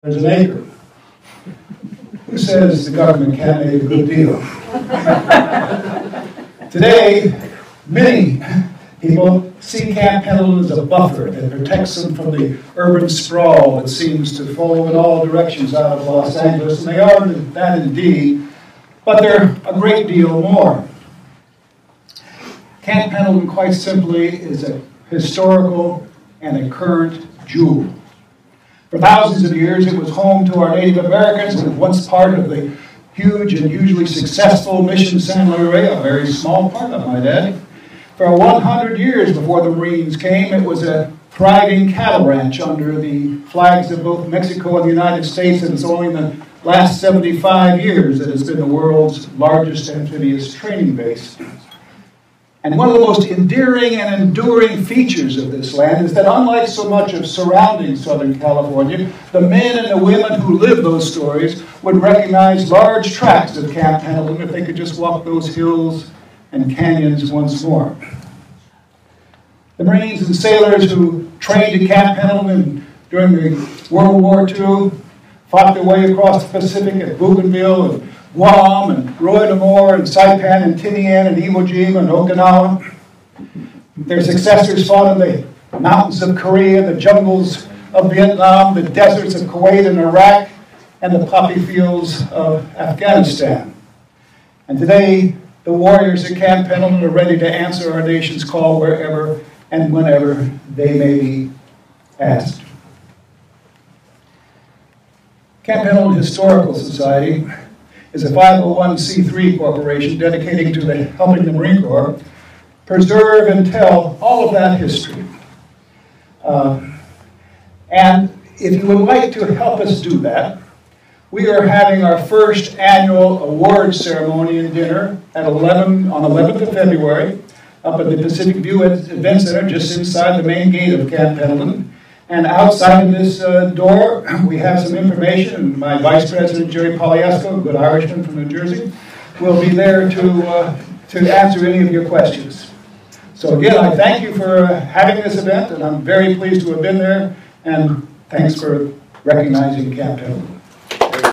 There's an acre. Who says the government can't make a good deal? Today, many people see Camp Pendleton as a buffer that protects them from the urban sprawl that seems to flow in all directions out of Los Angeles, and they are that indeed, but they're a great deal more. Camp Pendleton, quite simply, is a historical and a current jewel. For thousands of years, it was home to our Native Americans and once part of the huge and hugely successful Mission San Luis, a very small part, I might add. For 100 years before the Marines came, it was a thriving cattle ranch under the flags of both Mexico and the United States, and it's only in the last 75 years that it's been the world's largest amphibious training base. And one of the most endearing and enduring features of this land is that unlike so much of surrounding Southern California, the men and the women who live those stories would recognize large tracts of Camp Pendleton if they could just walk those hills and canyons once more. The Marines and sailors who trained at Camp Pendleton during the World War II fought their way across the Pacific at Bougainville and Guam and Roy Lemore and Saipan and Tinian and Iwo Jima and Okinawa. Their successors fought in the mountains of Korea, the jungles of Vietnam, the deserts of Kuwait and Iraq, and the poppy fields of Afghanistan. And today, the warriors at Camp Pendleton are ready to answer our nation's call wherever and whenever they may be asked. Camp Pendleton Historical Society is a 501c3 corporation dedicating to helping the Marine Corps preserve and tell all of that history. And if you would like to help us do that, we are having our first annual awards ceremony and dinner at on 11th of February up at the Pacific View Event Center just inside the main gate of Camp Pendleton. And outside of this door, we have some information, and my Vice President, Jerry Poliasco, a good Irishman from New Jersey, will be there to answer any of your questions. So again, I thank you for having this event, and I'm very pleased to have been there, and thanks for recognizing Camp Pendleton.